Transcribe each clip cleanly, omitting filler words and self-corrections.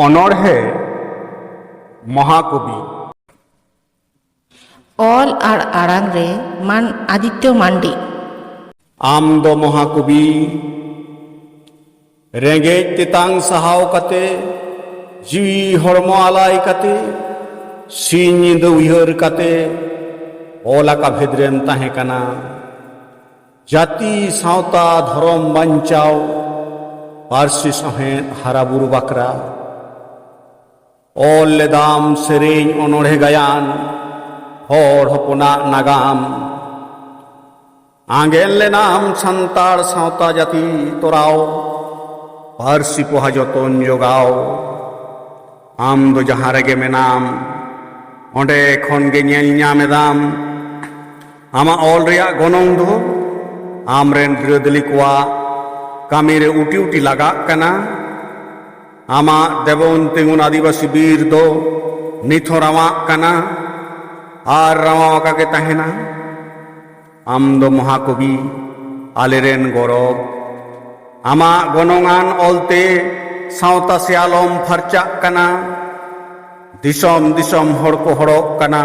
অনড়হে মহাকবি অল আর আড়াং রে মান আদিত্য মান্ডি ᱟᱢ ᱫᱚ ᱢᱚᱦᱟᱠᱚᱵᱤ ᱨᱮᱸᱜᱮᱡ ᱛᱮᱛᱟᱝ ᱥᱟᱦᱟᱣ ᱠᱟᱛᱮ ᱡᱤᱣᱤ ᱦᱚᱲᱢᱚ ᱟᱞᱟᱭ ᱠᱟᱛᱮ ᱥᱤᱧ ᱧᱤᱫᱟᱹ ᱩᱭᱦᱟᱹᱨ ᱠᱟᱛᱮ ᱚᱞ ᱟᱠᱟ ᱵᱷᱮᱫ ᱨᱮᱢ ᱛᱟᱦᱮᱸ ᱠᱟᱱᱟ ᱡᱟᱹᱛᱤ ᱥᱟᱶᱛᱟ ᱫᱷᱚᱨᱚᱢ ᱵᱟᱧᱪᱟᱣ ᱯᱟᱹᱨᱥᱤ ᱥᱟᱶᱦᱮᱫ ᱦᱟᱨᱟᱵᱩᱨᱩ ᱵᱟᱠᱷᱨᱟ ᱚᱞ ᱞᱮᱫᱟᱢ ᱥᱮᱨᱮᱧ ᱚᱱᱚᱬᱦᱮ ᱜᱟᱭᱟᱱ ᱦᱚᱲ ᱦᱚᱯᱚᱱᱟᱜ ᱱᱟᱜᱟᱢ ᱟᱸᱜᱮᱱ ᱞᱮᱱᱟᱢ ᱥᱟᱱᱛᱟᱲ ᱥᱟᱶᱛᱟ ᱡᱟᱹᱛᱤ ᱛᱚᱨᱟᱣ ᱯᱟᱹᱨᱥᱤ ᱯᱚᱦᱟ ᱡᱚᱛᱚᱱ ᱡᱚᱜᱟᱣ ᱟᱢ ᱫᱚ ᱡᱟᱦᱟᱸ ᱨᱮᱜᱮ ᱢᱮᱱᱟᱢ ᱚᱸᱰᱮ ᱠᱷᱚᱱ ᱜᱮ ᱧᱮᱞ ᱧᱟᱢ ᱮᱫᱟᱢ ᱟᱢᱟᱜ ᱚᱞ ᱨᱮᱭᱟᱜ ᱜᱚᱱᱚᱝ ᱫᱚ ᱟᱢᱨᱮᱱ ᱵᱤᱨᱟᱹᱫᱟᱹᱞᱤ ᱠᱚᱣᱟᱜ ᱠᱟᱹᱢᱤᱨᱮ ᱩᱴᱤ ᱩᱴᱤ ᱞᱟᱜᱟᱜ ᱠᱟᱱᱟ ᱟᱢᱟᱜ ᱫᱮᱵᱚᱱ ᱛᱤᱸᱜᱩᱱ ᱟᱹᱫᱤᱵᱟᱹᱥᱤ ᱵᱤᱨ ᱫᱚ ᱱᱤᱛ ᱦᱚᱸ ᱨᱟᱢᱟᱜ ᱠᱟᱱᱟ ᱟᱨ ᱨᱟᱢᱟᱣ ᱟᱠᱟ ᱜᱮ ᱛᱟᱦᱮᱱᱟ ᱟᱢ ᱫᱚ ᱢᱚᱦᱟᱠᱚᱵᱤ ᱟᱞᱮᱨᱮᱱ ᱜᱚᱨᱚᱵ ᱟᱢᱟᱜ ᱜᱚᱱᱚᱝᱟᱱ ᱚᱞᱛᱮ ᱥᱟᱶᱛᱟ ᱥᱮ ᱟᱞᱚᱢ ᱯᱷᱟᱨᱪᱟᱜ ᱠᱟᱱᱟ ᱫᱤᱥᱚᱢ ᱫᱤᱥᱚᱢ ᱦᱚᱲ ᱠᱚ ᱦᱚᱲᱚᱜ ᱠᱟᱱᱟ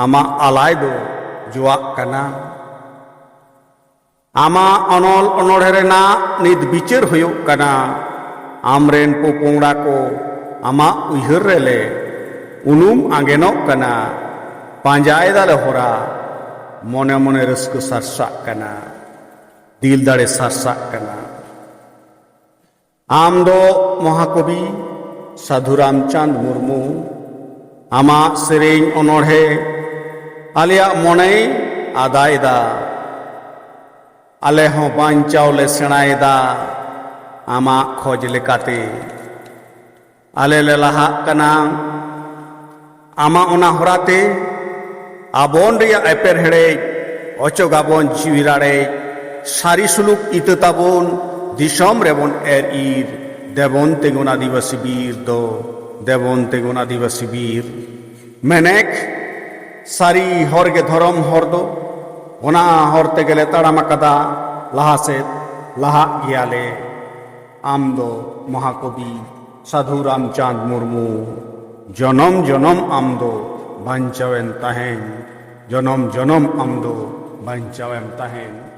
ᱟᱢᱟᱜ ᱟᱞᱟᱭ ᱫᱚ ᱡᱚᱣᱟᱜ ᱠᱟᱱᱟ ᱟᱢᱟᱜ ᱚᱱᱚᱞ ᱚᱱᱚᱬᱦᱮ ᱨᱮᱱᱟᱜ ᱱᱤᱛ ᱵᱤᱪᱟᱹᱨ ᱦᱩᱭᱩᱜ ᱠᱟᱱᱟ ᱟᱢᱨᱮᱱ ᱯᱚᱯᱚᱝᱲᱟ ᱠᱚ ᱟᱢᱟᱜ ᱩᱭᱦᱟᱹᱨ ᱨᱮᱞᱮ ᱩᱱᱩᱢ ᱟᱸᱜᱮᱱᱚᱜ ᱠᱟᱱᱟ ᱯᱟᱸᱡᱟᱭ ᱫᱟᱞᱮ ᱦᱚᱨᱟ ᱢᱚᱱᱮ ᱢᱚᱱᱮ ᱨᱟᱹᱥᱠᱟᱹ ᱥᱟᱨᱥᱟᱜ ᱠᱟᱱᱟ ᱫᱤᱞ ᱫᱟᱲᱮ ᱥᱟᱨᱥᱟᱜ ᱠᱟᱱᱟ ᱟᱢ ᱫᱚ ᱢᱚᱦᱟᱠᱚᱵᱤ ᱥᱟᱹᱫᱷᱩ ᱨᱟᱢᱪᱟᱸᱫᱽ ᱢᱩᱨᱢᱩ ᱟᱢᱟᱜ ᱥᱮᱨᱮᱧ ᱚᱱᱚᱬᱦᱮ ᱟᱞᱮᱭᱟᱜ ᱢᱚᱱᱮᱭ ᱟᱫᱟᱭᱫᱟ ᱟᱞᱮ ᱦᱚᱸ ᱵᱟᱧᱪᱟᱣ ᱞᱮ ᱥᱮᱬᱟᱭᱮᱫᱟ ᱟᱢᱟᱜ ᱠᱷᱚᱡ ᱞᱮᱠᱟᱛᱮ ᱟᱞᱮ ᱞᱮ ᱞᱟᱦᱟᱜ ᱠᱟᱱᱟ ᱟᱢᱟᱜ ᱚᱱᱟ ᱦᱚᱨᱟᱛᱮ ᱟᱵᱚᱱ ᱨᱮᱭᱟᱜ ᱮᱯᱮᱨ ᱦᱮᱲᱮᱡ ᱚᱪᱚᱜᱟᱵᱚᱱ ᱡᱤᱣᱤ ᱨᱟᱲᱮᱡ ᱥᱟᱹᱨᱤ ᱥᱩᱞᱩᱠ ᱤᱛᱟᱹ ᱛᱟᱵᱚᱱ ᱫᱤᱥᱚᱢ ᱨᱮᱵᱚᱱ ᱮᱨ ᱤᱨ ᱫᱮᱵᱚᱱ ᱛᱤᱸᱜᱩᱱ ᱟᱹᱫᱤᱵᱟᱹᱥᱤ ᱵᱤᱨ ᱫᱚ ᱫᱮᱵᱚᱱ ᱛᱤᱸᱜᱩᱱ ᱟᱹᱫᱤᱵᱟᱹᱥᱤ ᱵᱤᱨ ᱢᱮᱱᱮᱠ ᱥᱟᱹᱨᱤ ᱦᱚᱨᱜᱮ ᱫᱷᱚᱨᱚᱢ ᱦᱚᱨ ᱫᱚ ᱚᱱᱟ ᱦᱚᱨ ᱛᱮᱜᱮᱞᱮ ᱛᱟᱲᱟᱢ ᱟᱠᱟᱫᱟ ᱞᱟᱦᱟ ᱥᱮᱫ ᱞᱟᱦᱟᱜ ᱜᱮᱭᱟᱞᱮ ᱟᱢ ᱫᱚ ᱢᱚᱦᱟᱠᱚᱵᱤ ᱥᱟᱹᱫᱷᱩ ᱨᱟᱢᱪᱟᱸᱫᱽ ᱢᱩᱨᱢᱩ ᱡᱚᱱᱚᱢ ᱡᱚᱱᱚᱢ ᱟᱢ ᱫᱚ ᱵᱟᱧᱪᱟᱣᱮᱱ ᱛᱟᱦᱮᱱ ᱡᱚᱱᱚᱢ ᱡᱚᱱᱚᱢ ᱟᱢ ᱫᱚ ᱵᱟᱧᱪᱟᱣᱮᱢ ᱛᱟᱦᱮᱱ